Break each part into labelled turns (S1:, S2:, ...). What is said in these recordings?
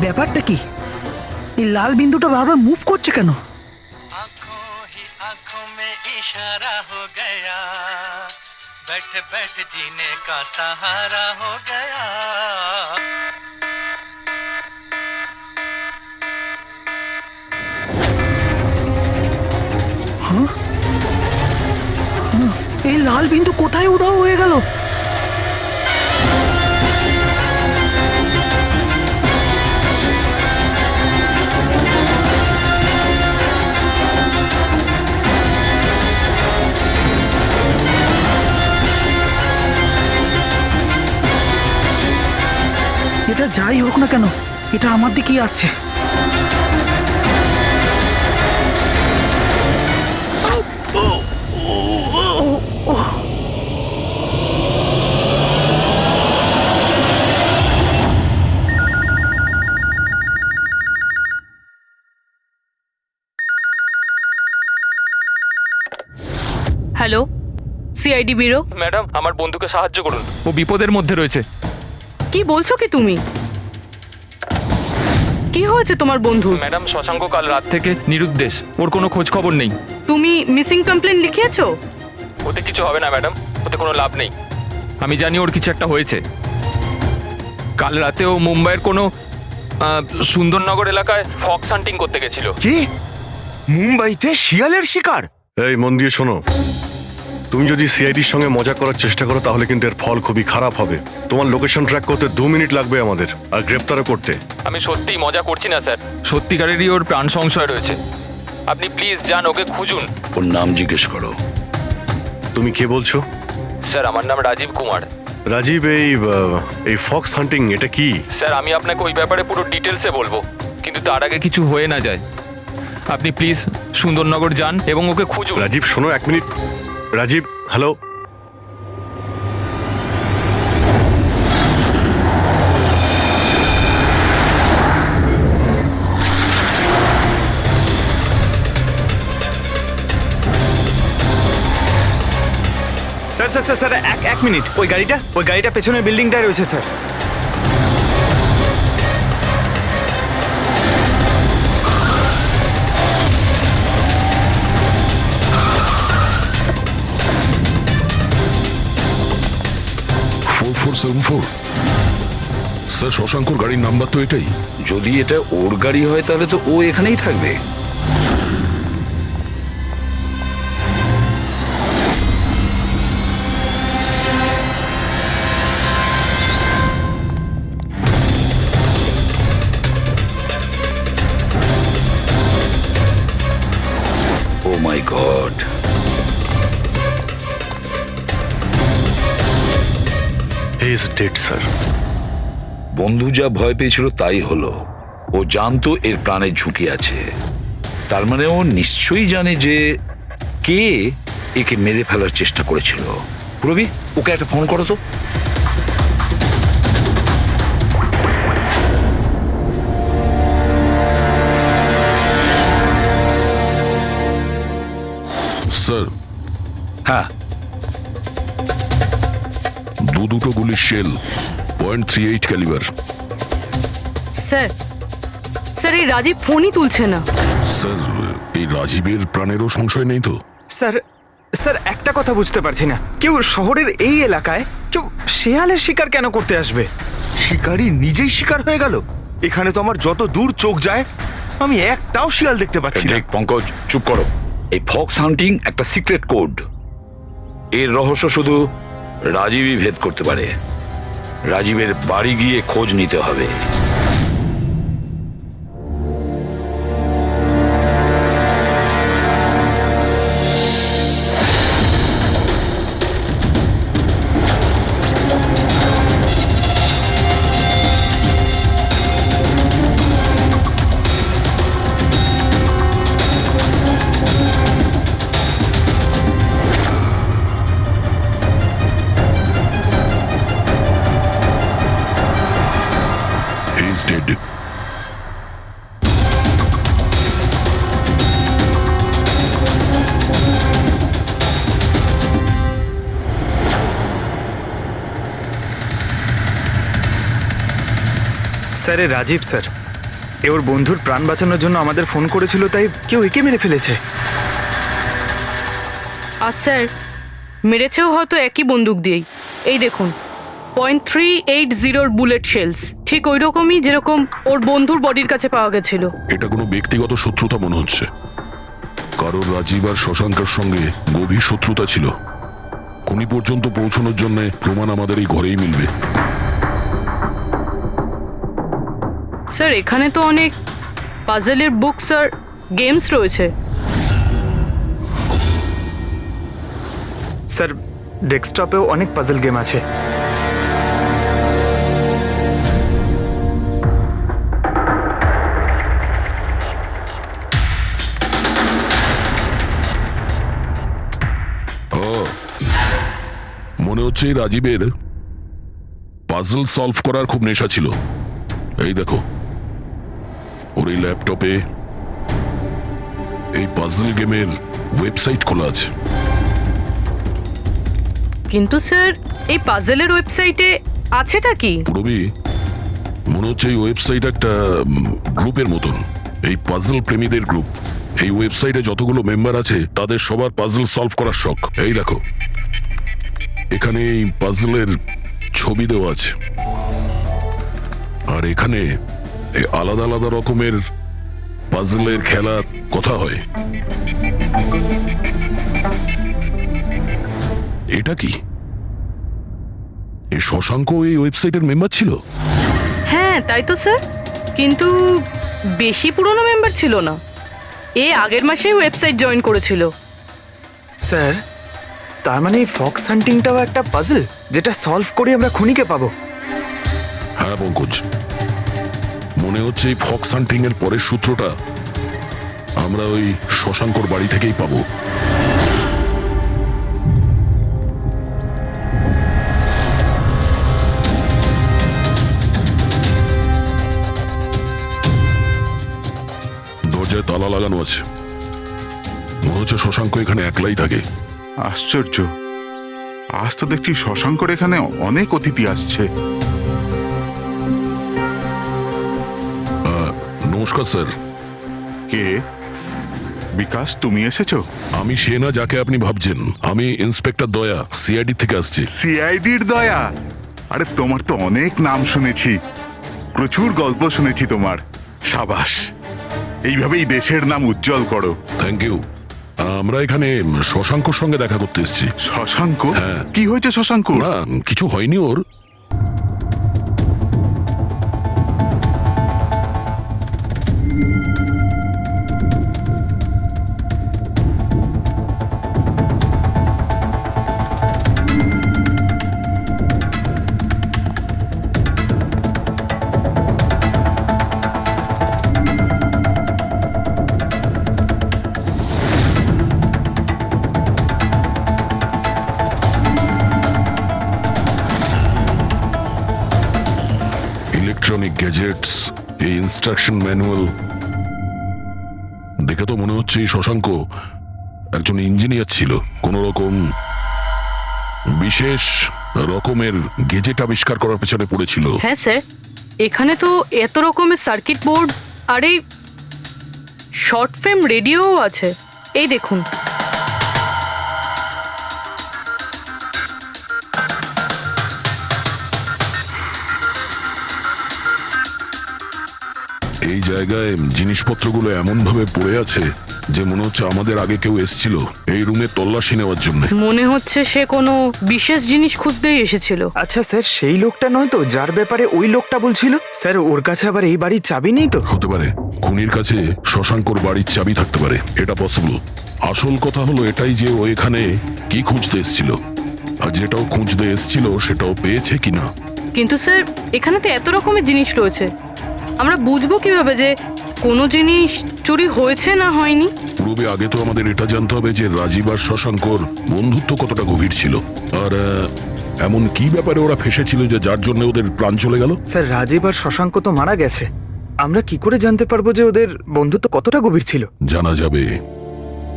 S1: ব্যাপারটা কি? এই লাল বিন্দুটা বারবার মুভ করছে কেন?
S2: आंखों में इशारा हो गया, बैठ बैठ जीने का सहारा हो गया।
S1: এই লাল বিন্দু কোথায় উধাও হয়ে গেল? এটা যাই হোক না কেন, এটা আমার দিকেই আসছে।
S3: Hello, CID bureau.
S4: ম্যাডাম, আমার বন্ধুকে সাহায্য করুন, ও বিপদের মধ্যে রয়েছে।
S3: কি বলছো কি তুমি? কি হয়েছে তোমার বন্ধু?
S4: ম্যাডাম, শশাঙ্ক কাল রাত থেকে নিরুদ্দেশ, ওর কোনো খোঁজ খবর নেই।
S3: তুমি মিসিং কমপ্লেন লিখিয়েছো?
S4: ওতে কিছু হবে না ম্যাডাম, ওতে কোনো লাভ নেই। আমি জানি ওর কিছু একটা হয়েছে। কাল রাতে ও মুম্বাইয়ের কোনো সুন্দরনগর এলাকায় ফক্স হান্টিং করতে গেছিল।
S5: কি? মুম্বাইতে শিয়ালের শিকার?
S6: এই মন দিয়ে শোনো, তুমি যদি সিআইডির সঙ্গে মজা করার চেষ্টা করো তাহলে কিন্তু এর ফল খুবই খারাপ হবে। তোমার লোকেশন ট্র্যাক করতে 2 মিনিট লাগবে আমাদের, আর গ্রেপ্তারও করতে।
S4: আমি সত্যিই মজা করছি না স্যার, সত্যিকারেরই ওর প্রাণ সংশয় রয়েছে। আপনি প্লিজ যান, ওকে খুঁজুন।
S7: ওর নাম জিজ্ঞেস করো।
S6: তুমি কে বলছো?
S4: স্যার, আমার নাম রাজীব কুমার।
S6: রাজীব, এই ফক্স হান্টিং এটা কি?
S4: স্যার, আমি আপনাকে ওই ব্যাপারে পুরো ডিটেলসে বলবো, কিন্তু তার আগে কিছু হয়ে না যায়। আপনি প্লিজ সুন্দরনগর যান এবং ওকে খুঁজুন।
S6: রাজীব শোনো, 1 মিনিট। Rajiv, hello.
S5: Sir sir sir sir, এক মিনিট। ওই গাড়িটা পেছনের বিল্ডিংটায় রয়েছে স্যার।
S8: স্যার, শশাঙ্কর গাড়ির নাম্বার তো এটাই।
S7: যদি এটা ওর গাড়ি হয় তাহলে তো ও এখানেই থাকবে। Oh my god,
S6: he is dead sir.
S7: বন্ধু যা ভয় পেয়েছিল তাই হলো। ও জানতো এর প্রাণের ঝুঁকি আছে, তার মানে ও নিশ্চয়ই জানে যে কে একে মেরে ফেলার চেষ্টা করেছিল। প্রবি, ওকে একটা ফোন করো তো।
S8: স্যার,
S7: হ্যাঁ,
S8: দুটো গুলির শেল, .38 ক্যালিবার।
S3: স্যার, স্যার এই রাজীব ফোনই তুলছে না।
S8: স্যার, এই রাজীবের প্রাণেরও সংশয় নেই তো?
S5: স্যার স্যার, একটা কথা বুঝতে পারছি না, কেউ শহরের এই এলাকায় কেউ শেয়ালের শিকার কেন করতে আসবে? শিকারী নিজেই শিকার হয়ে গেল। এখানে তো আমার যত দূর চোখ যায় আমি একটাও শিয়াল দেখতে পাচ্ছি না।
S7: পঙ্কজ, চুপ করো। এই ফক্স হান্টিং একটা সিক্রেট কোড। এর রহস্য শুধু রাজীবই ভেদ করতে পারে। রাজীবের বাড়ি গিয়ে খোঁজ নিতে হবে।
S8: He's dead.
S5: Sir, Rajiv sir. এ ওর বন্ধুর প্রাণ বাঁচানোর জন্য আমাদের ফোন করেছিল, তাই কেউ একে মেরে ফেলেছে।
S3: আর স্যার মেরেছেও হয়তো একই বন্দুক দিয়েই। এই দেখুন, .380 বুলেট শেলস, ঠিক ওই রকমই যেরকম ওর বন্ধুর বডির কাছে পাওয়া গেছিল।
S8: এটা কোনো ব্যক্তিগত শত্রুতা মনে হচ্ছে। কারোর রাজীব আর শশাঙ্কের সঙ্গে গভীর শত্রুতা ছিল। খুনি পর্যন্ত পৌঁছানোর জন্য প্রমাণ আমাদের এই ঘরেই মিলবে।
S3: স্যার এখানে তো অনেক পাজলের বুকস আর গেমস রয়েছে।
S5: স্যার ডেস্কটপেও অনেক পাজল গেম আছে।
S8: ও, মনে হচ্ছে এই রাজীবের পাজল সলভ করার খুব নেশা ছিল। এই দেখো, ওর এই ল্যাপটপে এই পাজল গেমের ওয়েবসাইট খোলা আছে।
S3: কিন্তু স্যার এই পাজলের ওয়েবসাইটে আছেটা কি?
S8: পুরবি, মনে হচ্ছে এই ওয়েবসাইট একটা গ্রুপের মতন, এই পাজল প্রেমীদের গ্রুপ। এই ওয়েবসাইটে যতগুলো মেম্বার আছে তাদের সবার পাজল সলভ করার শখ। এই দেখো, এখানে এই পাজলের ছবি দেওয়া আছে, আর এখানে এই আলাদা আলাদা রকমের পাজলের খেলার কথা হয়। এটা কি? এই শশাঙ্ক এই ওয়েবসাইটের মেম্বার ছিল?
S3: হ্যাঁ তাই তো স্যার, কিন্তু বেশি পুরনো মেম্বার ছিল না। এ আগের মাসেই ওয়েবসাইট জয়েন করেছিল।
S5: স্যার তার মানে এই ফক্স হান্টিংটাও একটা পাজল, যেটা সলভ করে আমরা খুনিকে পাবো।
S8: হ্যাঁ পঙ্কজ, মনে হচ্ছে এই ফক্স হান্টিং এর পরের সূত্রটা আমরা ওই শশাঙ্কর বাড়ি থেকেই পাবো। দরজায় তালা লাগানো আছে, মনে হচ্ছে শশাঙ্ক এখানে একলাই থাকে।
S9: আশ্চর্য, আজ তো দেখছি শশাঙ্কর এখানে অনেক অতিথি আসছে।
S8: নমস্কার স্যার।
S9: কে? বিকাশ, তুমি এসেছো?
S8: আমি সে না যাকে আপনি ভাবছেন। আমি ইন্সপেক্টর দয়া, সিআইডি থেকে আসছি।
S9: সিআইডির দয়া? আরে তোমার তো অনেক নাম শুনেছি, প্রচুর গল্প শুনেছি তোমার। সাবাস, এইভাবেই দেশের নাম উজ্জ্বল করো।
S8: Thank you. আমরা এখানে শশাঙ্কর সঙ্গে দেখা করতে এসেছি।
S9: শশাঙ্ক?
S8: হ্যাঁ।
S9: কি হয়েছে শশাঙ্ক?
S8: না, কিছু হয়নি ওর। ইলেকট্রনিক গ্যাজেটস, এই ইনস্ট্রাকশন ম্যানুয়াল দেখে তো মনে হচ্ছে এই শশাঙ্ক একজন ইঞ্জিনিয়ার ছিল। কোন রকম বিশেষ রকমের গেজেট আবিষ্কার করার পেছনে পড়েছিল।
S3: হ্যাঁ স্যার, এখানে তো এত রকমের সার্কিট বোর্ড আর এই শর্ট ফিল্ম রেডিও আছে। এই দেখুন।
S8: এই জায়গায় জিনিসপত্রগুলো এমন ভাবে পড়ে আছে যে মনে হচ্ছে আমাদের আগে কেউ এসেছিল এই রুমে তল্লাশি নেওয়ার জন্য।
S3: মনে হচ্ছে সে কোনো বিশেষ জিনিস খুঁজতেই এসেছিল।
S5: আচ্ছা স্যার, সেই লোকটা নয় তো যার ব্যাপারে ওই লোকটা বলছিল? স্যার ওর কাছে আবার এই বাড়ির চাবি নেই তো?
S8: হতে পারে খুনির কাছে শশাঙ্কর বাড়ির চাবি থাকতে পারে, এটা পসিবল। আসল কথা হলো এটাই যে ও এখানে কি খুঁজতে এসেছিল, আর যেটাও খুঁজতে এসেছিল সেটাও পেয়েছে কিনা।
S3: কিন্তু স্যার এখানে তো এত রকমের জিনিস রয়েছে, আমরা বুঝবো কিভাবে যে কোনো জিনিস চুরি হয়েছে না হয়নি?
S8: পূর্বে আগে তো আমাদের এটা জানতে হবে যে রাজীব আর শশাঙ্কর বন্ধুত্ব কতটা গভীর ছিল, আর এমন কি ব্যাপারে ওরা ফেসেছিল যে যার জন্য ওদের প্রাণ চলে গেল।
S5: স্যার রাজীব আর শশাঙ্ক তো মারা গেছে, আমরা কি করে জানতে পারবো যে ওদের বন্ধুত্ব কতটা গভীর ছিল?
S8: জানা যাবে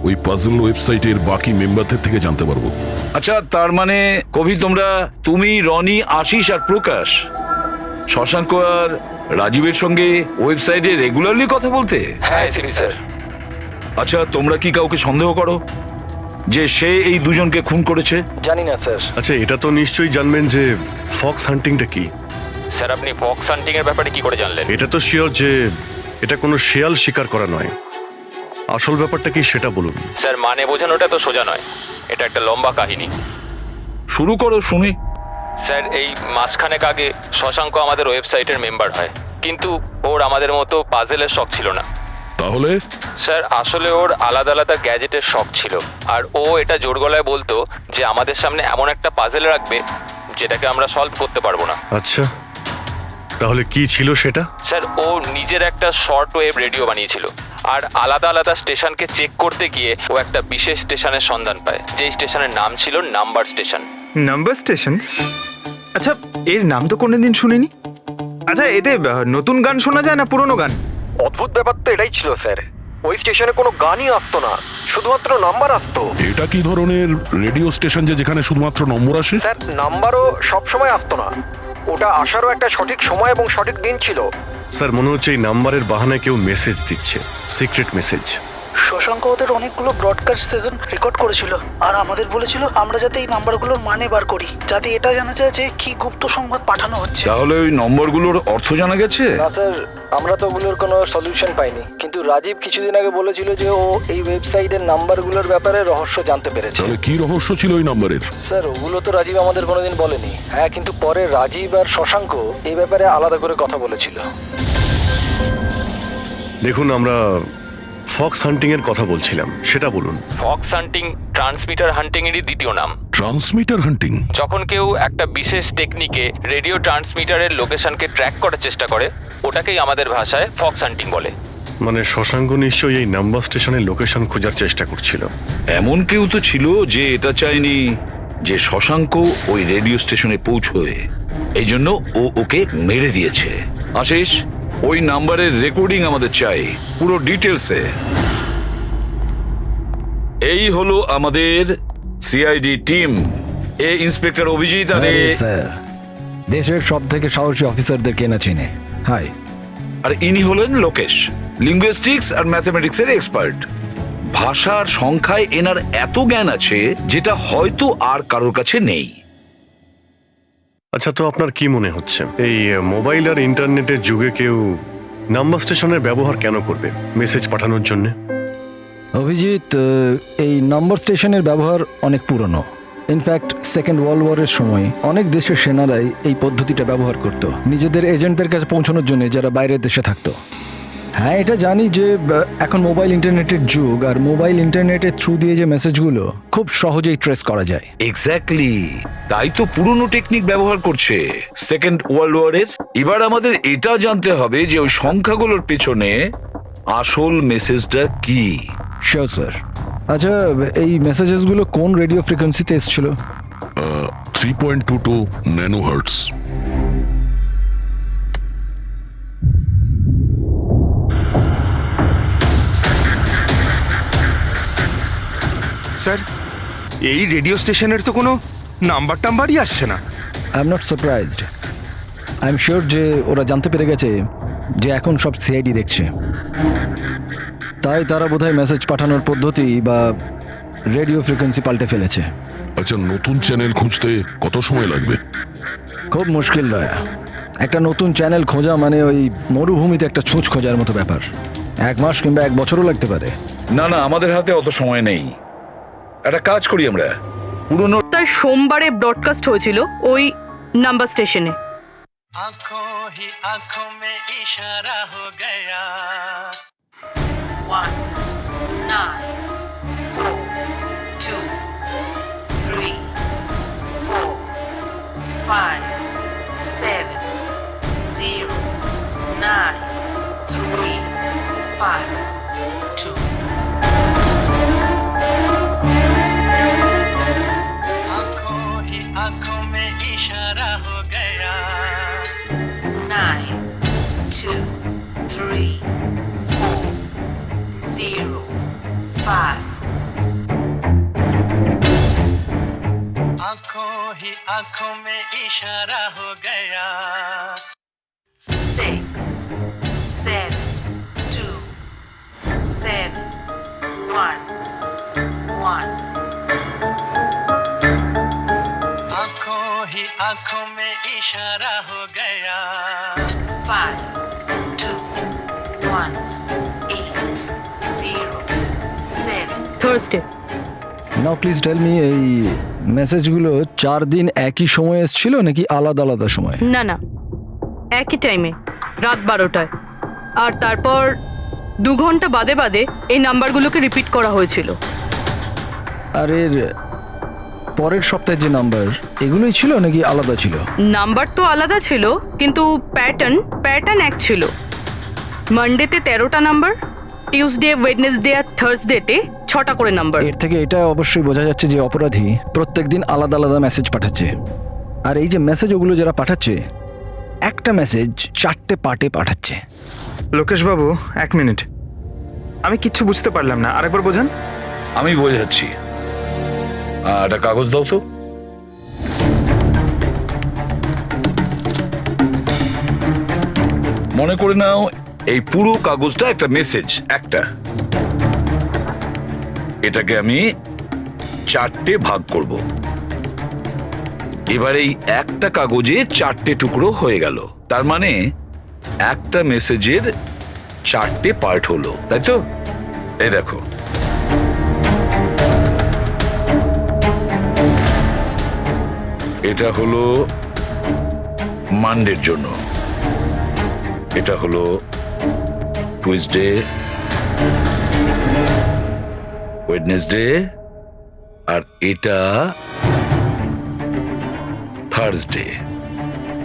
S8: ওই পাজল ওয়েবসাইটের বাকি মেম্বারদের থেকে জানতে পারবো।
S7: আচ্ছা, তার মানে কবি তুমি, রনি, আশিস আর প্রকাশ শশাঙ্ক আর রাজীবের সঙ্গে ওয়েবসাইটে রেগুলারলি কথা বলতে?
S4: হ্যাঁ এসিপি স্যার।
S7: আচ্ছা, তোমরা কি কাউকে সন্দেহ করো যে সে এই দুজনকে খুন করেছে?
S10: জানি না স্যার।
S6: আচ্ছা, এটা তো নিশ্চয়ই জানবেন যে ফক্স হান্টিংটা কি।
S4: স্যার আপনি ফক্স হান্টিং এর ব্যাপারে কি করে জানলেন?
S6: এটা তো শিওর যে এটা কোনো শেয়াল শিকার করা নয়। আসল ব্যাপারটা কি সেটা বলুন।
S4: স্যার মানে বোঝানোটা তো সোজা নয়, এটা একটা লম্বা কাহিনী।
S7: শুরু করো শুনি।
S4: স্যার এই মাসখানেক আগে শশাঙ্ক আমাদের ওয়েবসাইটের মেম্বার হয়, কিন্তু ওর আমাদের মতো পাজেলের শখ ছিল না।
S8: তাহলে
S4: স্যার আসলে ওর আলাদা আলাদা গ্যাজেটের শখ ছিল, আর ও এটা জোর গলায় বলতো যে আমাদের সামনে এমন একটা পাজেল রাখবে যেটাকে আমরা সলভ করতে পারবো না।
S6: আচ্ছা, তাহলে কি ছিল সেটা?
S4: স্যার ও নিজের একটা শর্ট ওয়েভ রেডিও বানিয়েছিল, আর আলাদা আলাদা স্টেশনকে চেক করতে গিয়ে ও একটা বিশেষ স্টেশনের সন্ধান পায়, যেই স্টেশনের নাম ছিল নাম্বার স্টেশন।
S5: Number station? আচ্ছা, এর নাম তো কোনোদিন শুনিনি। আচ্ছা, এতে নতুন গান শোনা যায় না পুরনো গান?
S10: অদ্ভুত ব্যাপার তো এটাই ছিল স্যার, ওই স্টেশনে কোনো গানই আসতো না, শুধুমাত্র নাম্বার আসতো।
S8: এটা কি ধরনের রেডিও স্টেশন যে যেখানে শুধুমাত্র নম্বর আসে?
S10: স্যার নাম্বারও সব সময় আসতো না, ওটা আসারও একটা সঠিক সময় এবং সঠিক দিন ছিল।
S6: স্যার মনে হচ্ছে এই নাম্বারের বাহানায় কেউ মেসেজ দিচ্ছে, সিক্রেট মেসেজ।
S1: শশাঙ্ক ওদের অনেকগুলো ব্রডকাস্ট সেশন রেকর্ড করেছিল, আর আমাদের বলেছিল আমরা যাতে এই নাম্বারগুলোর মানে বার করি, যাতে এটা জানা যায় যে কি গুপ্ত সংবাদ পাঠানো হচ্ছে।
S7: তাহলে ওই নম্বরগুলোর অর্থ জানা গেছে?
S10: না স্যার, আমরা তো ওগুলোর কোনো সলিউশন পাইনি, কিন্তু রাজীব কিছুদিন আগে বলেছিল যে ও এই ওয়েবসাইটের নাম্বারগুলোর ব্যাপারে রহস্য জানতে পেরেছে।
S8: তাহলে কি রহস্য ছিল ওই নাম্বারের?
S10: স্যার ওগুলো তো রাজীব আমাদের কোনোদিন বলেনি। হ্যাঁ, কিন্তু পরে রাজীব আর শশাঙ্ক এই ব্যাপারে আলাদা করে কথা বলেছিল।
S6: দেখুন, আমরা ফক্স হান্টিং এর কথা বলছিলাম, সেটা বলুন।
S4: ফক্স হান্টিং ট্রান্সমিটার হান্টিং এরই দ্বিতীয় নাম।
S8: ট্রান্সমিটার হান্টিং?
S4: যখন কেউ একটা বিশেষ টেকনিকে রেডিও ট্রান্সমিটারের লোকেশনকে ট্র্যাক করার চেষ্টা করে, ওটাকেই আমাদের ভাষায় ফক্স হান্টিং বলে।
S6: মানে শশাঙ্ক নিশ্চয়ই এই নাম্বার স্টেশনের লোকেশন খোঁজার চেষ্টা করছিল।
S7: এমন কেউ তো ছিল যে এটা চায়নি যে শশাঙ্ক ওই রেডিও স্টেশনে পৌঁছয়, এই জন্য ও ওকে মেরে দিয়েছে। আশিস, ওই নাম্বারের রেকর্ডিং আমাদের চাই, পুরো ডিটেলসে। এই হলো আমাদের সিআইডি টিম। এ ইন্সপেক্টর অভিজিৎ
S11: স্যার, দেশের সব থেকে সাহসী অফিসারদের কেনা চিনে। হাই।
S7: আর ইনি হলেন লোকেশ, লিঙ্গুইস্টিক্স আর ম্যাথমেটিক্সের এক্সপার্ট। ভাষার সংখ্যায় এনার এত জ্ঞান আছে যেটা হয়তো আর কারোর কাছে নেই।
S6: আচ্ছা, তো আপনার কি মনে হচ্ছে এই মোবাইল আর ইন্টারনেটের যুগে কেউ নাম্বার স্টেশনের ব্যবহার কেন করবে মেসেজ পাঠানোর জন্য?
S11: অভিজিৎ, এই নাম্বার স্টেশনের ব্যবহার অনেক পুরনো। ইনফ্যাক্ট সেকেন্ড ওয়ার্ল্ড ওয়ারের সময় অনেক দেশের সেনারাই এই পদ্ধতিটা ব্যবহার করত নিজেদের এজেন্টদের কাছে পৌঁছানোর জন্য, যারা বাইরের দেশে থাকতো। হ্যাঁ, এটা জানি যে এখন মোবাইল ইন্টারনেটের যুগ, আর মোবাইল ইন্টারনেটের থ্রু দিয়ে যে মেসেজগুলো খুব সহজেই ট্রেস করা যায়।
S7: এক্স্যাক্টলি, তাই তো পুরনো টেকনিক ব্যবহার করছে সেকেন্ড ওয়ার্ল্ড ওয়ারের। এবার আমাদের এটা জানতে হবে যে ওই সংখ্যাগুলোর পেছনে আসল মেসেজটা কি।
S11: Sure sir. আচ্ছা, এই মেসেজেসগুলো কোন রেডিও ফ্রিকোয়েন্সিতে এসেছিল?
S8: 3.22 ন্যানোহার্টজ।
S5: স্যার, এই রেডিও স্টেশনের তো কোনো নাম্বার টাম্বারই আসছে না।
S11: I am not surprised. I am sure যে ওরা জানতে পেরে গেছে যে এখন সব সিআইডি দেখছে, তাই তারা বোধহয় মেসেজ পাঠানোর পদ্ধতি বা রেডিও ফ্রিকোয়েন্সি পাল্টে ফেলেছে।
S8: আচ্ছা, নতুন চ্যানেল খুঁজতে কত সময় লাগবে?
S11: খুব মুশকিল দয়া। একটা নতুন চ্যানেল খোঁজা মানে ওই মরুভূমিতে একটা ছুঁচ খোঁজার মতো ব্যাপার। 1 মাস কিংবা 1 বছরও লাগতে পারে।
S7: না না, আমাদের হাতে অত সময় নেই। একটা কাজ করি আমরা, পুরনো
S3: তাই সোমবারে ব্রডকাস্ট হয়েছিল ওই নাম্বার স্টেশনে।
S2: आंखों ही आंखों में इशारा हो गया
S12: 1 9 4 2 3 4 5 7 0 9 3 5 2
S2: आंखों ही आंखों में इशारा हो गया
S12: 9 2 3 4 0 5
S2: आंखों ही आंखों में इशारा हो गया
S12: 6
S2: आंखों में इशारा हो गया
S12: 5, 2, 1, 8, 0, 7.
S3: Thursday.
S11: Now please tell me, এই মেসেজগুলো 4 দিন একই সময়ে এসেছিল নাকি আলাদা আলাদা সময়?
S3: না না, একই টাইমে, রাত 12টায়। আর তারপর 2 ঘন্টা বাদে বাদে এই নাম্বারগুলোকে রিপিট করা হয়েছিল।
S11: আর এর পরের সপ্তাহে যে নাম্বার, এগুলোই ছিল নাকি আলাদা ছিল?
S3: নাম্বার তো আলাদা ছিল, কিন্তু প্যাটার্ন এক ছিল। মানডেতে 13টা নাম্বার, টিউসডে, ওয়েডনেসডে আর থার্সডেতে 6টা করে নাম্বার।
S11: এর থেকে এটা অবশ্যই বোঝা যাচ্ছে যে অপরাধী প্রত্যেকদিন আলাদা আলাদা মেসেজ পাঠাচ্ছে। আর এই যে মেসেজ ওগুলো যারা পাঠাচ্ছে, একটা মেসেজ 4টে পার্টে পাঠাচ্ছে।
S5: লোকেশ বাবু, 1 মিনিট, আমি কিচ্ছু বুঝতে পারলাম না, আরেকবার বোঝান।
S7: আমি বোঝাচ্ছি। একটা কাগজ দাও তো। মনে করে নাও এই পুরো কাগজটা একটা মেসেজ, একটা। এটাকে আমি 4টে ভাগ করব। এবার এই একটা কাগজে 4টে টুকরো হয়ে গেল। তার মানে একটা মেসেজের 4টে পার্ট হলো, তাই তো? এই দেখো, এটা হলো মানডের জন্য, এটা হলো টুইসডে, ওয়েডনেসডে, আর এটা থার্সডে।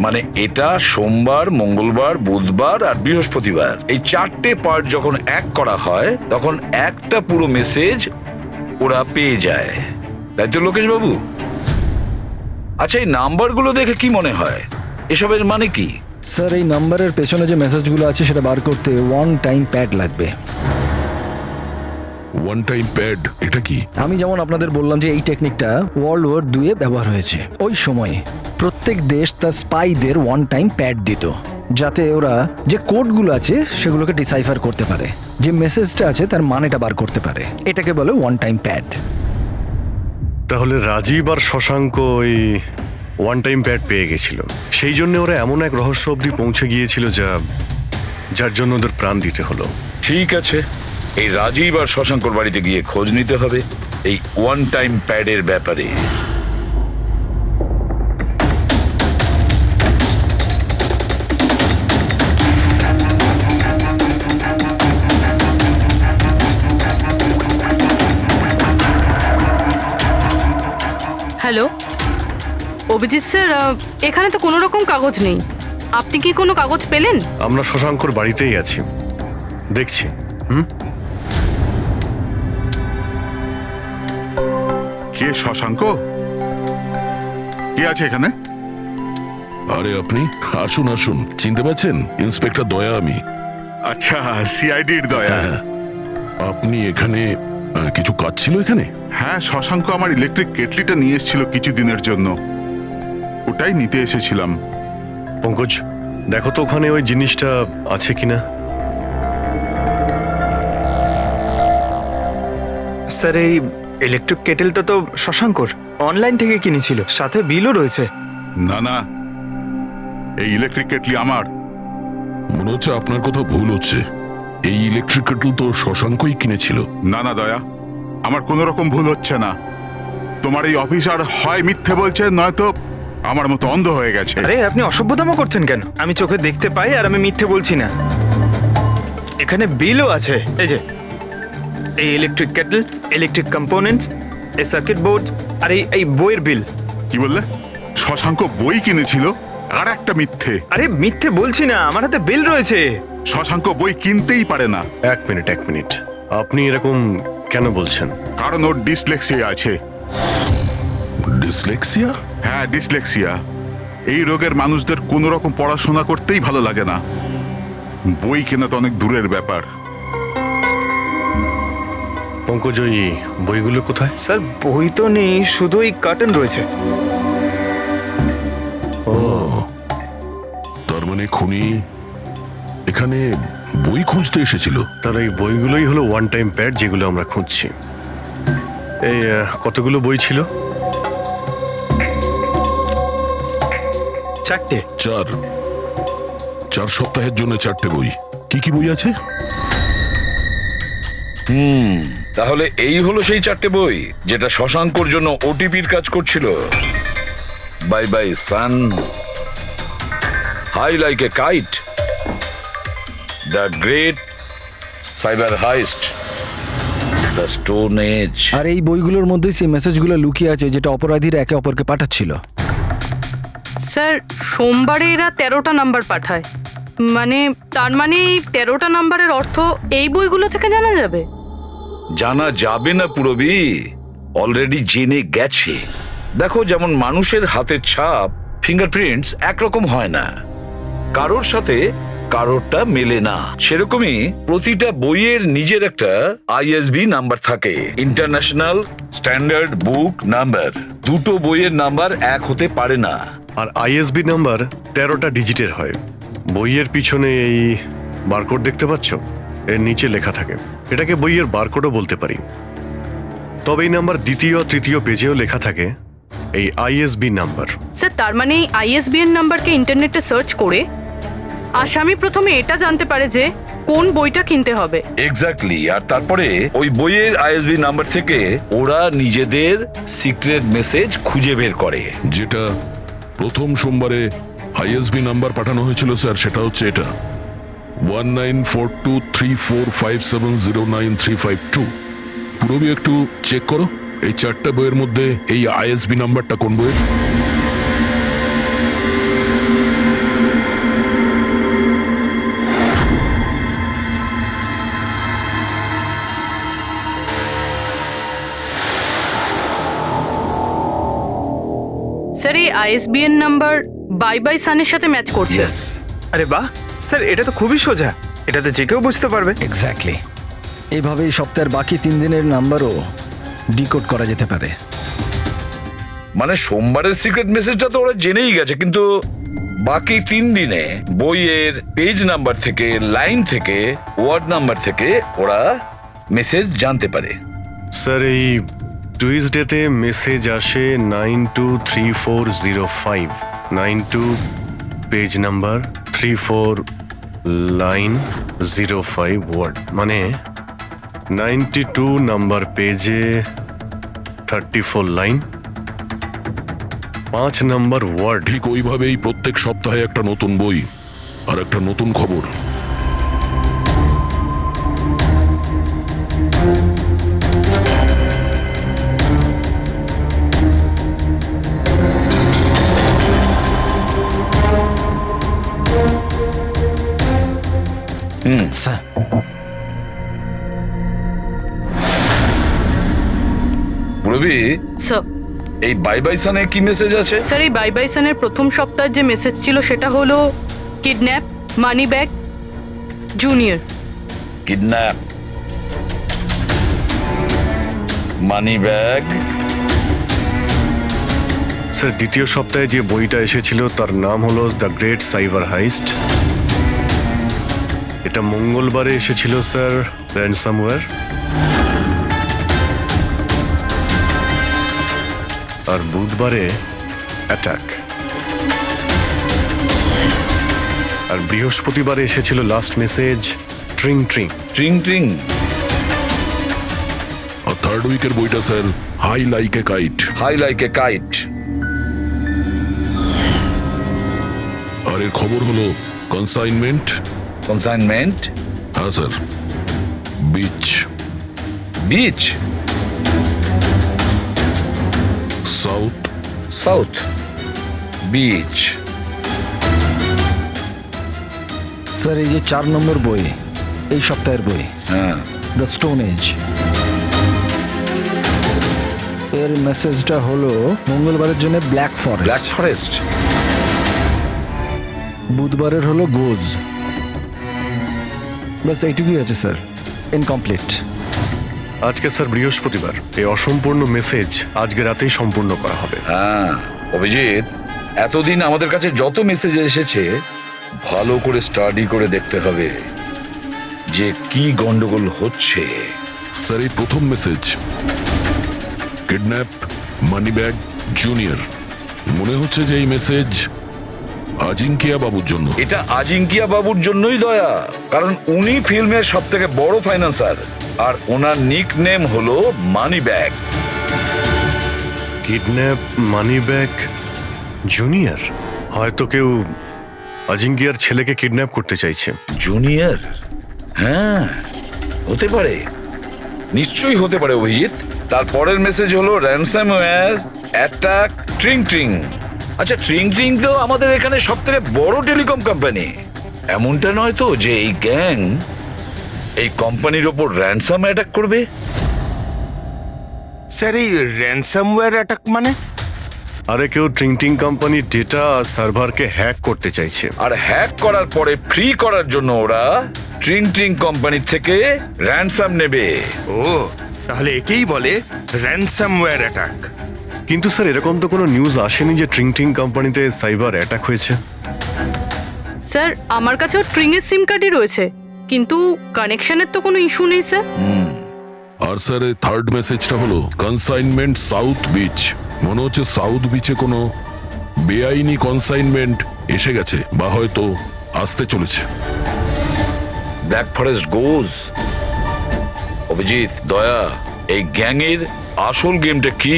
S7: মানে এটা সোমবার, মঙ্গলবার, বুধবার আর বৃহস্পতিবার। এই 4টে পার্ট যখন এক করা হয় তখন একটা পুরো মেসেজ ওরা পেয়ে যায়, তাই তো লোকেশ বাবু? আচ্ছা, এই নাম্বারগুলো দেখে কি মনে হয়, এসবের মানে কি?
S11: স্যার, এই নাম্বারের পেছনে যে মেসেজগুলো আছে সেটা বার করতে 1 টাইম প্যাড লাগবে।
S8: 1 টাইম প্যাড এটা কি?
S11: আমি যেমন আপনাদের বললাম যে এই টেকনিকটা ওয়ার্ল্ড ওয়ার 2-এ ব্যবহার হয়েছে। ওই সময়ে প্রত্যেক দেশ তার স্পাইদের 1 টাইম প্যাড দিত, যাতে ওরা যে কোডগুলো আছে সেগুলোকে ডিসাইফার করতে পারে, যে মেসেজটা আছে তার মানেটা বার করতে পারে। এটাকে বলে 1 টাইম প্যাড।
S6: তাহলে রাজীব আর শশাঙ্ক ওই 1 টাইম প্যাড পেয়ে গেছিল, সেই জন্য ওরা এমন এক রহস্য অবধি পৌঁছে গিয়েছিল যার জন্য ওদের প্রাণ দিতে হলো।
S7: ঠিক আছে, এই রাজীব আর শশাঙ্কর বাড়িতে গিয়ে খোঁজ নিতে হবে এই 1 টাইম প্যাডের ব্যাপারে।
S3: হ্যালো অভিজিৎ স্যার, এখানে তো কোনো রকম কাগজ নেই। আপনি কি কোনো কাগজ পেলেন?
S6: আমরা শশাঙ্কর বাড়িতেই আছি, দেখছি।
S9: কে শশাঙ্ক? কে আছে এখানে?
S8: আরে আপনি আসুন আসুন, চিনতে পারছেন? ইন্সপেক্টর দয়া আমি।
S9: আচ্ছা, সিআইডির দয়া।
S8: হ্যাঁ, আপনি এখানে কিছু কাজ ছিল এখানে?
S9: হ্যাঁ, শশাঙ্ক আমার ইলেকট্রিক কেটলিটা নিয়ে এসেছিল কিছুদিনের জন্য, ওটাই নিতে এসেছিলাম।
S6: পঙ্কজ, দেখো তো ওখানে ওই জিনিসটা আছে কিনা।
S5: স্যার, এই ইলেকট্রিক কেটেলটা তো শশাঙ্কর অনলাইন থেকে কিনেছিল, সাথে বিলও রয়েছে।
S9: না না, এই ইলেকট্রিক কেটলি আমার।
S8: মনে হচ্ছে আপনার কোথাও ভুল হচ্ছে। এই ইলেকট্রিক কেটল তো শশাঙ্কই কিনেছিল।
S9: না না দয়া, আমার কোনো রকম ভুল হচ্ছে না। তোমার এই অফিসার হয় মিথ্যে বলছে, নয়তো আমার মতো অন্ধ হয়ে গেছে।
S5: আরে আপনি অসভ্যতামো করছেন কেন? আমি চোখে দেখতে পাই আর আমি মিথ্যে বলছি না। এখানে বিলও আছে, এই যে এই ইলেকট্রিক কেটল, ইলেকট্রিক কম্পোনেন্টস, এই সার্কিট বোর্ড আর এই বইয়ের বিল।
S9: কি বললে? শশাঙ্ক বই কিনেছিল? আর একটা মিথ্যে।
S5: আরে মিথ্যে বলছি না, আমার হাতে বিল রয়েছে।
S9: শশাঙ্ক বই কিনতেই পারে না।
S6: এক মিনিট, আপনি এরকম কেন বলছেন?
S9: কারণ ওর ডিসলেক্সিয়া আছে।
S8: ডিসলেক্সিয়া?
S9: হ্যাঁ, ডিসলেক্সিয়া। এই রোগের মানুষদের কোনো রকম পড়াশোনা করতেই ভালো লাগে না। বই কেনা তো অনেক দূরের ব্যাপার।
S6: পঙ্কজ, ওই বইগুলো কোথায়?
S5: স্যার, বই তো নেই, শুধু এই কার্টন রয়েছে।
S8: ও, তার মানে খুনি এখানে বই খুঁজতে এসেছিল।
S6: তার এই বইগুলোই হলো 1 টাইম প্যাড, যেগুলো আমরা খুঁজছি। এই কতগুলো বই ছিল?
S5: 4টে।
S8: 4 সপ্তাহের জন্য 4টে বই। কি কি বই আছে?
S7: তাহলে এই হলো সেই 4টে বই যেটা শশাঙ্কর জন্য ওটিপির কাজ করছিল। Bye bye son, high like a kite, the great cyber heist, the stone age.
S11: আর এই বইগুলোর মধ্যেই সেই মেসেজগুলো লুকিয়ে আছে যেটা অপরাধীরা একে অপরকে পাঠাচ্ছিল।
S3: স্যার সোমবারে এরা 13টা নাম্বার পাঠায়, মানে তার মানে এই 13টা নাম্বারের অর্থ এই বইগুলো থেকে জানা যাবে?
S7: জানা যাবে না পুরবি, অলরেডি জেনে গেছে। দেখো, যেমন মানুষের হাতের ছাপ ফিঙ্গারপ্রিন্টস একরকম হয় না, কারোর সাথে কারোরটা মেলে না, সেরকমই প্রতিটা বইয়ের নিজের একটা আইএসবি নাম্বার থাকে, ইন্টারন্যাশনাল স্ট্যান্ডার্ড বুক নাম্বার। দুটো বইয়ের নাম্বার এক হতে পারে না।
S6: আর আইএসবি নাম্বার 13টা ডিজিটের হয়। বইয়ের পিছনে এই বারকোড দেখতে পাচ্ছ, এর নিচে লেখা থাকে। এটাকে বইয়ের বারকোডও বলতে পারি। তবে এই নাম্বার দ্বিতীয় তৃতীয় পেজেও লেখা থাকে, এই আইএসবি নাম্বার।
S3: স্যার তার মানে এই আইএসবিএন নাম্বারকে ইন্টারনেটে সার্চ করে আসামি প্রথমে এটা জানতে পারে যে কোন বইটা কিনতে হবে।
S7: এক্স্যাক্টলি। আর তারপরে ওই বইয়ের আইএসবি নাম্বার থেকে ওরা নিজেদের সিক্রেট মেসেজ খুঁজে বের করে।
S8: যেটা প্রথম সোমবারে আইএসবি নাম্বার পাঠানো হয়েছিল স্যার, সেটা হচ্ছে এটা 194234570935 পুরোবি একটু চেক করো এই 4টা বইয়ের মধ্যে এই আইএসবি নাম্বারটা কোন বইয়ের।
S3: স্যার এই আইএসবিএন নাম্বার বাই বাই সানের সাথে ম্যাচ করছে।
S5: আরে বাহ স্যার, এটা তো খুবই সোজা, এটা তো যে কেউ বুঝতে পারবে।
S11: এক্স্যাক্টলি। এইভাবেই সপ্তাহের বাকি 3 দিনের নাম্বারও ডিকোড করা যেতে পারে।
S7: মানে সোমবারের সিক্রেট মেসেজটা তো ওরা জেনেই গেছে, কিন্তু বাকি 3 দিনে বইয়ের পেজ নাম্বার থেকে, লাইন থেকে, ওয়ার্ড নাম্বার থেকে ওরা মেসেজ জানতে পারে।
S6: স্যার এই টুইসডেতে মেসেজ আসে 923405, 92 পেজ নাম্বার, 34 লাইন, 05 ওয়ার্ড, মানে 92 নাম্বার পেজে 34 লাইন, 5 নাম্বার ওয়ার্ড।
S8: ঠিক ওইভাবেই প্রত্যেক সপ্তাহে একটা নতুন বই আর একটা নতুন খবর।
S11: স্যার
S7: রবি,
S3: স্যার
S7: এই বাই বাই সানে কি মেসেজ আছে?
S3: স্যার এই বাই বাই সানের প্রথম সপ্তাহের যে মেসেজ ছিল সেটা হলো kidnap, money bag, junior.
S7: Kidnap, money bag.
S6: Sir দ্বিতীয় সপ্তাহে যে বইটা এসেছিল তার নাম হলো দ্য গ্রেট সাইবার হাইস্ট। এটা মঙ্গলবারে এসেছিল স্যার, র্যানসামওয়্যার। আর বুধবারে অ্যাটাক। আর বৃহস্পতিবারে এসেছিল লাস্ট মেসেজ ট্রিং ট্রিং।
S7: ট্রিং ট্রিং।
S8: আর থার্ড উইকের বইটা sir high like a kite.
S7: High like a kite.
S8: আর এর খবর হলো কনসাইনমেন্ট।
S7: কনসাইনমেন্ট?
S8: হ্যাঁ sir. Beach.
S7: Beach?
S8: South.
S7: South beach.
S11: Sir এই যে 4 নম্বর বই, এই সপ্তাহের বই,
S7: হ্যাঁ,
S11: দ্য স্টোন এজ, এর মেসেজটা হলো মঙ্গলবারের জন্য ব্ল্যাক
S7: ব্ল্যাক
S11: ফরেস্ট,
S7: ফরেস্ট।
S11: বুধবারের হলো গোজ। বাস এইটুকুই আছে স্যার, ইনকমপ্লিট।
S6: আজকে স্যার বৃহস্পতিবার, এই অসম্পূর্ণ মেসেজ আজকে রাতেই সম্পূর্ণ করা হবে।
S7: হ্যাঁ অভিজিৎ, এতদিন আমাদের কাছে যত মেসেজ এসেছে ভালো করে স্টাডি করে দেখতে হবে যে কি গন্ডগোল হচ্ছে।
S8: স্যার এই প্রথম message kidnap, money bag, junior, মনে হচ্ছে যে এই মেসেজ আজিঙ্কিয়া বাবুর জন্য।
S7: এটা আজিঙ্কিয়া বাবুর জন্যই দয়া, কারণ উনি ফিল্মের সব থেকে বড় ফাইন্যান্সার, আর ওনার নিক নেম হলো money bag.
S6: Kidnap money bag junior? হয়তো কেউ আজিঙ্কিয়ার ছেলেকে কিডন্যাপ করতে চাইছে।
S7: জুনিয়র? হ্যাঁ, হতে পারে, নিশ্চয়ই হতে পারে অভিজিৎ। তারপরের মেসেজ হলো র্যানসামওয়্যার অ্যাটাক ট্রিং ট্রিং। আচ্ছা, ট্রিং ট্রিং তো আমাদের এখানে সব থেকে বড় টেলিকম কোম্পানি। এমনটা নয় তো যে এই গ্যাং এই কোম্পানির ওপর র্যানসাম অ্যাটাক করবে?
S5: স্যার, এই র্যানসামওয়্যার অ্যাটাক মানে?
S6: আরে কেউ ট্রিং কোম্পানির ডেটা আর সার্ভারকে হ্যাক করতে চাইছে।
S7: আর হ্যাক করার পরে ফ্রি করার জন্য ওরা ট্রিং ট্রিং কোম্পানি থেকে র্যানসাম নেবে।
S5: ও, তাহলে একেই বলে র্যানসামওয়্যার অ্যাটাক।
S6: কিন্তু স্যার, এরকম তো কোনো নিউজ আসেনি যে ট্রিং কোম্পানিতে সাইবার অ্যাটাক হয়েছে।
S3: স্যার, আমার কাছেও ট্রিংয়ের সিম কার্ডই রয়েছে, কিন্তু কানেকশনের তো কোনো ইস্যু নেই স্যার।
S8: আর স্যার, এই থার্ড মেসেজটা হলো কনসাইনমেন্ট সাউথ বিচ। মনে হচ্ছে সাউথ বিচে কোনো বেআইনি কনসাইনমেন্ট এসে গেছে বা হয়তো আসতে চলেছে।
S7: ব্ল্যাক ফরেস্ট গোজ। অভিজিৎ, দয়া, এই গ্যাংয়ের আসল গেমটা কি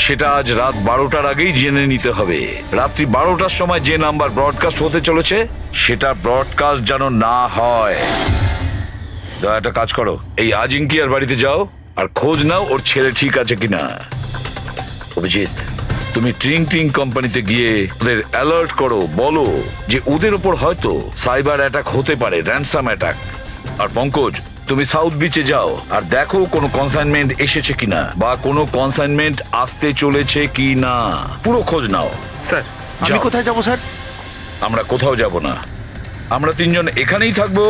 S7: সেটা আজ রাত 12টার আগেই জেনে নিতে হবে। রাত্রি 12টার সময় যে নাম্বার ব্রডকাস্ট হতে চলেছে সেটা ব্রডকাস্ট যেন না হয়। দয়া, একটা কাজ করো, এই আজিঙ্কিয়ার বাড়িতে যাও আর খোঁজ নাও ওর ছেলে ঠিক আছে কিনা। অভিজিৎ, তুমি ট্রিং ট্রিং কোম্পানিতে গিয়ে ওদের অ্যালার্ট করো, বলো যে ওদের ওপর হয়তো সাইবার অ্যাটাক হতে পারে, র্যানসাম অ্যাটাক। আর পঙ্কজ, তুমি সাউথ বিচে যাও আর দেখো কোনো কনসাইনমেন্ট এসেছে কিনা বা কোনো কনসাইনমেন্ট আসতে চলেছে কিনা, পুরো খোঁজ নাও।
S5: স্যার, আমি কোথায় যাব স্যার?
S7: আমরা কোথাও যাব না, আমরা তিনজন এখানেই থাকবো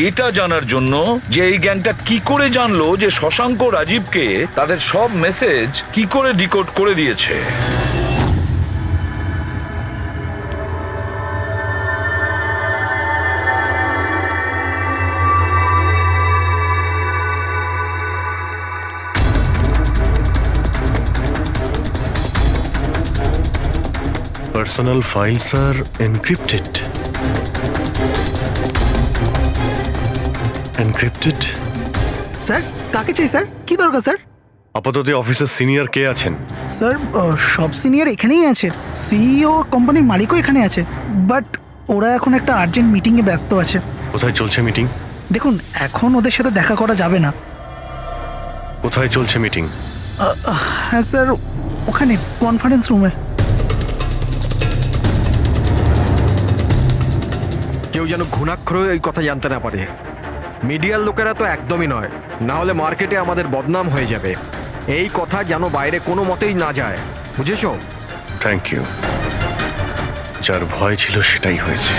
S7: এটা জানার জন্য যে এই গ্যাংটা কি করে জানলো যে শশাঙ্ক রাজীবকে তাদের সব মেসেজ কি করে ডিকোড করে দিয়েছে।
S6: পার্সোনাল ফাইলস আর এনক্রিপ্টেড। এনক্রিপ্টেড?
S1: স্যার, কাকে চাই স্যার? কি দরকার স্যার?
S6: আপাতত অফিসের সিনিয়র কে আছেন?
S1: স্যার, সব সিনিয়র এখানেই আছে, সিইও কোম্পানির মালিকও এখানে আছে, বাট ওরা এখন একটা আর্জেন্ট মিটিংয়ে ব্যস্ত আছে।
S6: কোথায় চলছে মিটিং?
S1: দেখুন, এখন ওদের সাথে দেখা করা যাবে না।
S6: কোথায় চলছে মিটিং?
S1: হ্যাঁ স্যার, ওখানে কনফারেন্স রুমে।
S13: কেউ যেন ঘুণাক্ষর এই কথা জানতে না পারে। মিডিয়ার লোকেরা তো একদমই নয়, না হলে মার্কেটে আমাদের বদনাম হয়ে যাবে। এই কথা যেন বাইরে কোনো মতেই না যায়, বুঝেছো?
S6: Thank you. যার ভয় ছিল সেটাই হয়েছে।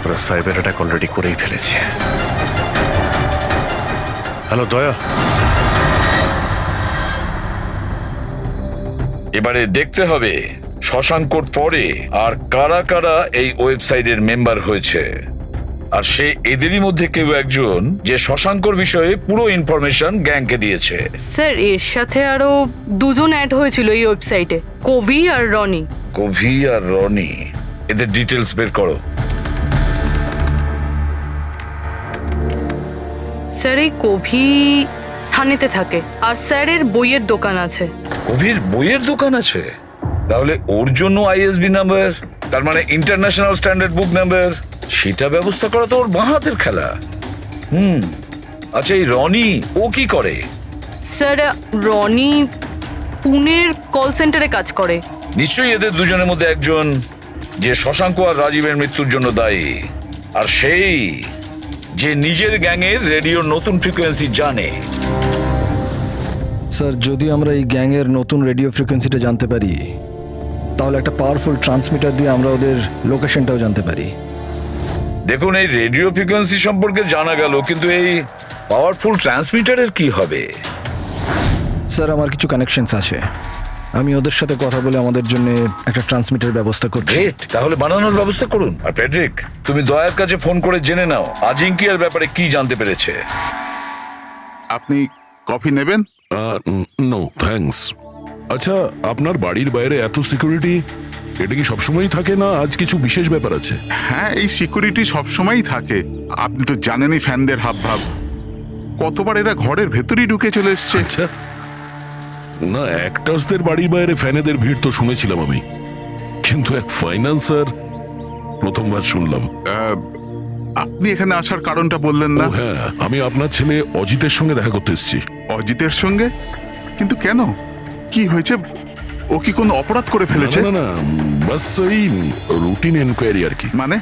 S6: ওরা সাইবার অ্যাটাক অলরেডি করেই ফেলেছে। হ্যালো দয়া।
S7: এবারে দেখতে হবে শশাঙ্কর পরে আর কারা কারা এই ওয়েবসাইটের মেম্বার হয়েছে, আর সে এদেরই মধ্যে কেউ একজন যে শশাঙ্কর বিষয়ে পুরো ইনফরমেশন গ্যাংকে দিয়েছে।
S3: স্যার, এর সাথে আরো দুজন অ্যাড হয়েছিল এই ওয়েবসাইটে, কবি আর রনি।
S7: কবি আর রনি, এদের ডিটেলস বের করো।
S3: স্যার, এই কবি থানেতে থাকে আর স্যারের বইয়ের দোকান আছে।
S7: কবির বইয়ের দোকান আছে? তাহলে ওর জন্য আইএসবি নাম্বার, তার মানে ইন্টারন্যাশনাল স্ট্যান্ডার্ড বুক নাম্বার, সেটা ব্যবস্থা করা তো ওর বাঁ হাতের খেলা। আচ্ছা, এই রনি ও কি করে?
S3: স্যার, রনি পুনের কল সেন্টারে কাজ করে।
S7: নিশ্চয়ই এদের দুজনের মধ্যে একজন যে শশাঙ্ক আর রাজীবের মৃত্যুর জন্য দায়ী, আর সেই যে নিজের গ্যাংয়ের রেডিওর নতুন ফ্রিকোয়েন্সি জানে।
S11: স্যার, যদি আমরা এই গ্যাংয়ের নতুন রেডিও ফ্রিকোয়েন্সিটা জানতে পারি, তাহলে একটা পাওয়ারফুল ট্রান্সমিটার দিয়ে আমরা ওদের লোকেশনটাও জানতে পারি।
S7: দেখুন, এই রেডিও ফ্রিকোয়েন্সি সম্পর্কে জানা গেল, কিন্তু এই পাওয়ারফুল ট্রান্সমিটারের কি হবে?
S11: স্যার, আমার কিছু কানেকশনস আছে, আমি ওদের সাথে কথা বলে আমাদের জন্য একটা ট্রান্সমিটার ব্যবস্থা করছি।
S7: গ্রেট, তাহলে বানানোর ব্যবস্থা করুন। আর প্যাট্রিক, তুমি দয়ার কাছে ফোন করে জেনে নাও আজিঙ্কিয়ার ব্যাপারে কি জানতে পেরেছে।
S9: আপনি কফি নেবেন?
S8: No thanks. আচ্ছা, আপনার বাড়ির বাইরে এত সিকিউরিটি এটা কি সবসময়ই থাকে না আজ কিছু বিশেষ ব্যাপার আছে?
S9: হ্যাঁ, এই সিকিউরিটি সবসময়ই থাকে। আপনি তো জানেনই ফ্যানদের হাবভাব। কতবার এরা ঘরের ভেতরেই ঢুকে চলে এসছে।
S8: আচ্ছা, না অ্যাক্টার্সদের বাড়ির বাইরে ফ্যানেদের ভিড় তো শুনেছিলাম আমি, কিন্তু এক ফাইন্যান্সার প্রথমবার শুনলাম।
S9: আপনি এখানে আসার কারণটা বললেন না?
S8: ও হ্যাঁ, আমি আপনার ছেলে অজিতের সঙ্গে দেখা করতে এসেছি।
S9: অজিতের সঙ্গে? কিন্তু কেন, কি হয়েছে? ও কি কোনো অপরাধ করে ফেলেছে?
S8: না না, বাস ওই রুটিন এনকোয়ারি আর কি।
S9: মানে?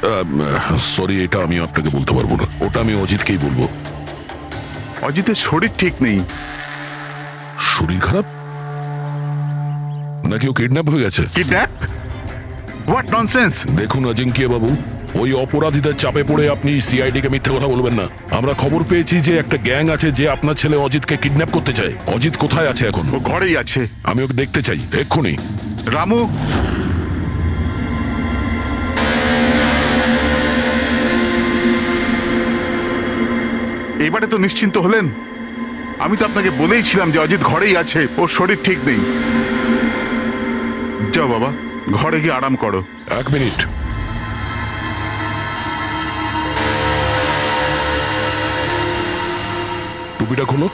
S8: সরি, এটা আমি আপনাকে বলতে পারবো না, ওটা আমি অজিতকেই বলবো।
S9: অজিতের শরীর ঠিক নেই।
S8: শরীর খারাপ নাকি ও কিডন্যাপ হয়ে গেছে?
S9: কিডন্যাপ? What nonsense!
S8: দেখুন অজিঙ্ক্য বাবু, ওই অপরাধীদের চাপে পড়ে আপনি সিআইডি কে মিথ্যে কথা বলবেন না। আমরা খবর পেয়েছি যে একটা গ্যাং আছে যে আপনার ছেলে অজিতকে কিডন্যাপ করতে চায়। অজিত কোথায় আছে এখন?
S9: ও ঘরেই আছে।
S8: আমি ওকে দেখতে চাই এক্ষুনি।
S9: রামু, এবারে তো নিশ্চিন্ত হলেন? আমি তো আপনাকে বলেইছিলাম যে অজিত ঘরেই আছে, ওর শরীর ঠিক নেই। যাও বাবা, ঘরে গিয়ে আরাম করো।
S8: এক মিনিট, টুপিটা খোলো।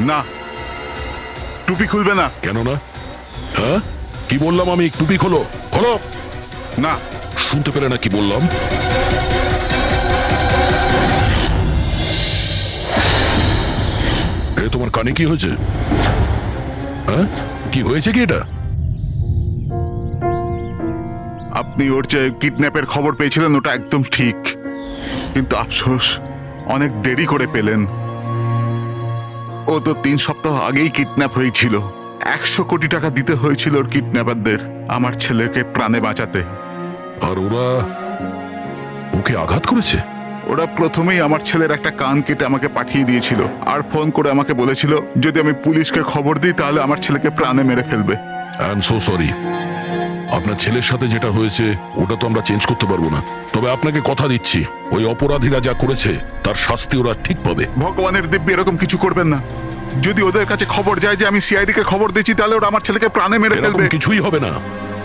S9: না, টুপি খুলবে না।
S8: কেন না? হ্যাঁ, কি বললাম আমি? টুপি খোলো, খোলো।
S9: না।
S8: শুনতে পেলে না কি বললাম? এ তোমার কানে কি হয়েছে? হ্যাঁ, কি হয়েছে কি এটা?
S9: আপনি ওর যে কিডন্যাপের খবর পেয়েছিলেন ওটা একদম ঠিক, কিন্তু আফসোস অনেক দেরি করে পেলেন। ও তো 3 সপ্তাহ আগেই কিডন্যাপ হয়েছিল। 100 কোটি টাকা দিতে হয়েছিল ওর কিডন্যাপারদের আমার ছেলেকে প্রাণে বাঁচাতে।
S8: আর ওরা ওকে আঘাত করেছে?
S9: ওরা প্রথমেই আমার ছেলের একটা কান কেটে আমাকে পাঠিয়ে দিয়েছিল, আর ফোন করে আমাকে বলেছিল যদি আমি পুলিশকে খবর দিই তাহলে আমার ছেলেকে প্রাণে মেরে ফেলবে।
S8: I am so sorry. আপনার ছেলের সাথে যেটা হয়েছে ওটা তো আমরা চেঞ্জ করতে পারবো না, তবে আপনাকে কথা দিচ্ছি ওই অপরাধীরা যা করেছে তার শাস্তি ওরা ঠিক পাবে।
S9: ভগবানের দিব্যি এরকম কিছু করবেন না। যদি ওদের কাছে খবর যায় যে আমি সিআইডি কে খবর দিচ্ছি তাহলে ওরা আমার ছেলেকে প্রাণে মেরে ফেলবে।
S8: কিছুই হবে না,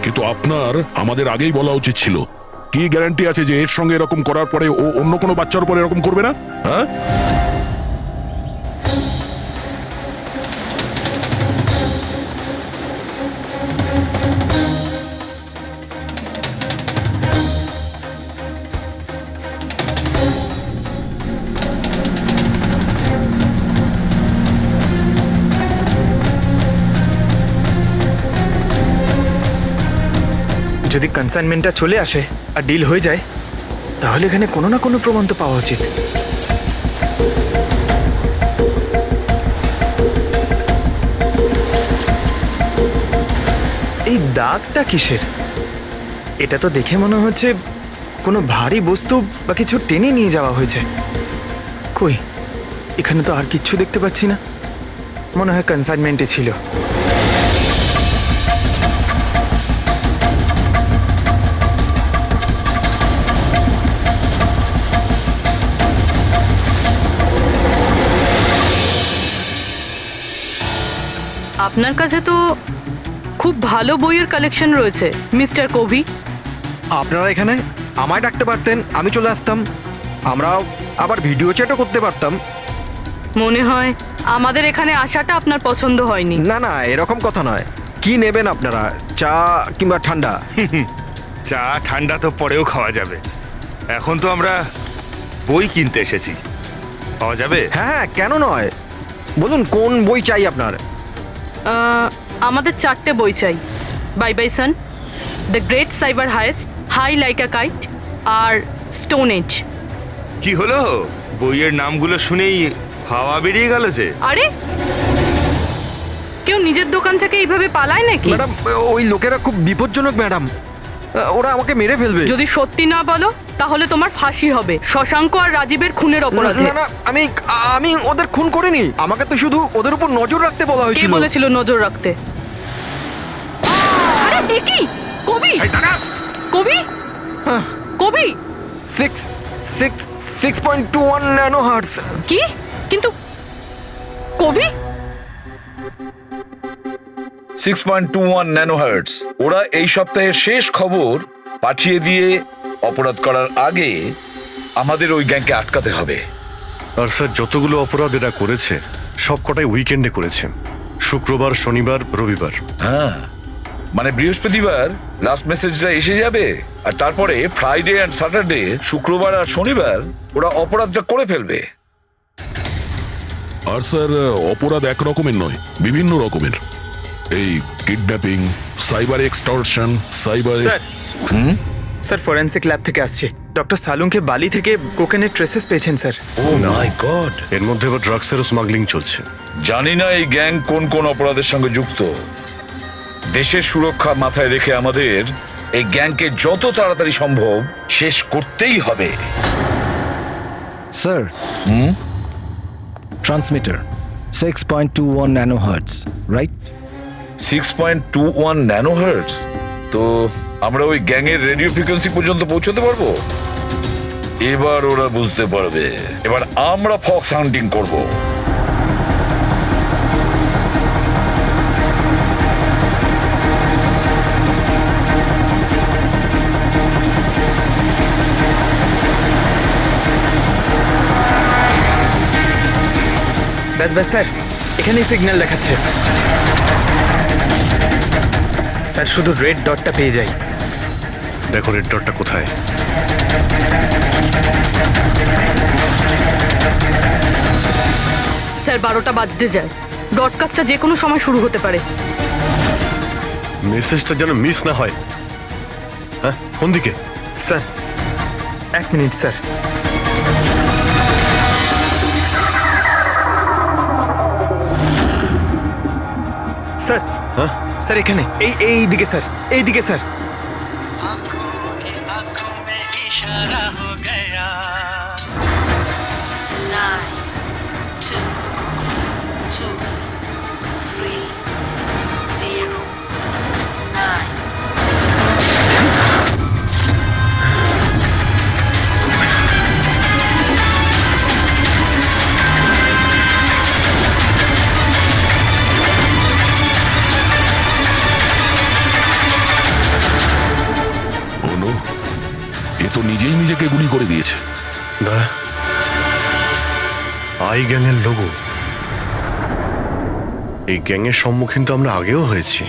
S8: কিন্তু আপনার আমাদের আগেই বলা উচিত ছিল। কি গ্যারান্টি আছে যে এর সঙ্গে এরকম করার পরে ও অন্য কোনো বাচ্চার উপর এরকম করবে না? হ্যাঁ,
S5: যদি কনসাইনমেন্টটা চলে আসে আর ডিল হয়ে যায় তাহলে এখানে কোনো না কোনো প্রমাণ তো পাওয়া উচিত। এই দাগটা কিসের? এটা তো দেখে মনে হচ্ছে কোনো ভারী বস্তু বা কিছু টেনে নিয়ে যাওয়া হয়েছে। কই, এখানে তো আর কিচ্ছু দেখতে পাচ্ছি না। মনে হয় কনসাইনমেন্টে ছিল।
S3: আপনার কাছে তো খুব ভালো বইয়ের কালেকশন রয়েছে মিস্টার কোভি।
S13: আপনারা এখানে আমায় ডাকতে পারতেন, আমি চলে আসতাম। আমরাও আবার ভিডিও চ্যাটও করতে পারতাম।
S3: মনে হয় আমাদের এখানে আসাটা আপনার পছন্দ হয়নি।
S13: না না, এরকম কথা নয়। কি নেবেন আপনারা, চা কিংবা ঠান্ডা?
S5: চা ঠান্ডা তো পরেও খাওয়া যাবে, এখন তো আমরা বই কিনতে এসেছি। পাওয়া যাবে?
S13: হ্যাঁ হ্যাঁ, কেন নয়, বলুন কোন বই চাই আপনার?
S3: আমাদের 4টে বই চাই। Bye bye sun, the great cyber heist, high like a kite আর স্টোন এজ।
S5: কি হলো, বইয়ের নামগুলো শুনেই হাওয়া বেরিয়ে গেল যে?
S3: আরে কেউ নিজের দোকান থেকে এইভাবে পালায় নাকি?
S13: ম্যাডাম, ওই লোকেরা খুব বিপজ্জনক ম্যাডাম, ওরা আমাকে মেরে ফেলবে।
S3: যদি সত্যি না বলো তাহলে তোমার ফাঁসি হবে শশাঙ্ক আর রাজীবের খুনের অপরাধে।
S13: না না, আমি ওদের খুন করিনি। আমাকে তো শুধু ওদের উপর নজর রাখতে বলা
S3: কে
S13: হয়েছিল।
S3: বলেছিল নজর রাখতে? আরে এ কি? কবি, কবি, কবি
S13: 6.21 ন্যানো হার্টজ।
S3: কি? কিন্তু কবি
S7: 6.21 ন্যানোহার্টজ। ওরা এই সপ্তাহের শেষ খবর পাঠিয়ে দিয়ে অপরাধ করার আগে আমাদের ওই গ্যাংকে আটকাতে হবে।
S6: আর স্যার যতগুলো অপরাধ এরা করেছে সব কটাই উইকেন্ডে করেছে, শুক্রবার, শনিবার, রবিবার।
S7: হ্যাঁ, মানে বৃহস্পতিবার লাস্ট মেসেজটা এসে যাবে, আর তারপরে ফ্রাইডে অ্যান্ড স্যাটারডে, শুক্রবার আর শনিবার ওরা অপরাধটা করে ফেলবে।
S8: আর স্যার অপরাধ এক রকমের নয়, বিভিন্ন রকমের। এই kidnapping, cyber extortion, cyber.
S5: Sir forensic lab থেকে আসছে। ডক্টর সালুংকে বালি থেকে কোকেনের ট্রেসেস পেয়েছেন স্যার।
S7: O my god!
S6: এর মধ্যে আবার ড্রাগসেরও স্মাগলিং চলছে।
S7: জানি না এই গ্যাং কোন কোন অপরাধের সঙ্গে যুক্ত। দেশের সুরক্ষা মাথায় রেখে আমাদের এই গ্যাংকে যত তাড়াতাড়ি সম্ভব শেষ করতেই হবে।
S11: Sir, transmitter 6.21 nanohertz, right?
S7: 6.21 nanohertz. তো আমরা ওই গ্যাংয়ের রেডিও ফ্রিকোয়েন্সি পর্যন্ত পৌঁছতে পারবো? এবার ওরা বুঝতে পারবে। এবার আমরা ফক্স হান্টিং করব।
S5: ব্যাস ব্যাস স্যার, এখানেই সিগন্যাল দেখাচ্ছে। স্যার শুধু রেড ডটটা পেয়ে যাই।
S6: দেখো রেড ডটটা কোথায়।
S3: স্যার 12টা বাজতে যায়, ব্রডকাস্টটা যে কোনো সময় শুরু হতে পারে।
S6: মেসেজটা যেন মিস না হয়। হ্যাঁ, কোন দিকে?
S5: Sir 1 minute sir. স্যার,
S6: হ্যাঁ
S5: স্যার এখানে, এই দিকে স্যার, এই দিকে স্যার।
S2: आंखों में इशारा हो गया।
S12: 9, 2, 2, 3, 0, 9.
S8: অনু, এ তো নিজেই নিজেকে গুলি করে দিয়েছে।
S6: না, আই গ্যাংয়ের লোগো। এই গ্যাংয়ের সম্মুখীন তো আমরা আগেও হয়েছি।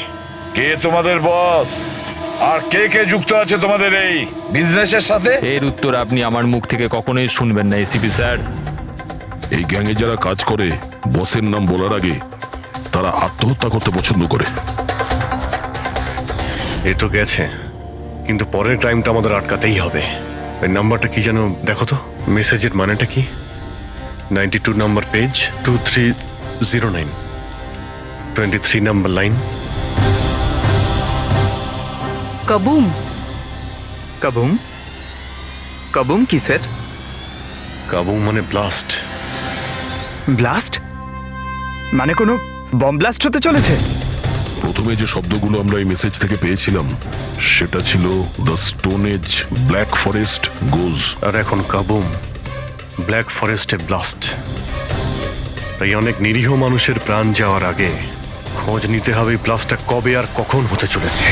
S7: কে তোমাদের বস? আর কে কে যুক্ত আছে তোমাদের এই বিজনেসের সাথে?
S4: এর উত্তর আপনি আমার মুখ থেকে কখনোই শুনবেন না এসিপি স্যার।
S8: এই গ্যাংয়ে যারা কাজ করে বসের নাম বলার আগে তারা আত্মহত্যা করতে পছন্দ করে।
S6: এ তো গেছে, কিন্তু পরের টাইমটা আমাদের আটকাতেই হবে। ওই নাম্বারটা কি যেন দেখো তো, মেসেজের মানেটা কি? 92 নাম্বার পেজ, 2309, 23 নাম্বার লাইন।
S3: কাবুম।
S5: কাবুম? কাবুম কি স্যার?
S6: কাবুম মানে ব্লাস্ট।
S5: ব্লাস্ট? মানে কোনো বম ব্লাস্ট হতে চলেছে?
S8: প্রথমে যে শব্দগুলো আমরা এই মেসেজ থেকে পেয়েছিলাম সেটা ছিল the stone age, black forest goes.
S6: আর এখন কাবুম, ব্ল্যাক ফরেস্টে ব্লাস্ট। তাই অনেক নিরীহ মানুষের প্রাণ যাওয়ার আগে খোঁজ নিতে হবে ব্লাস্টটা কবে আর কখন হতে চলেছে।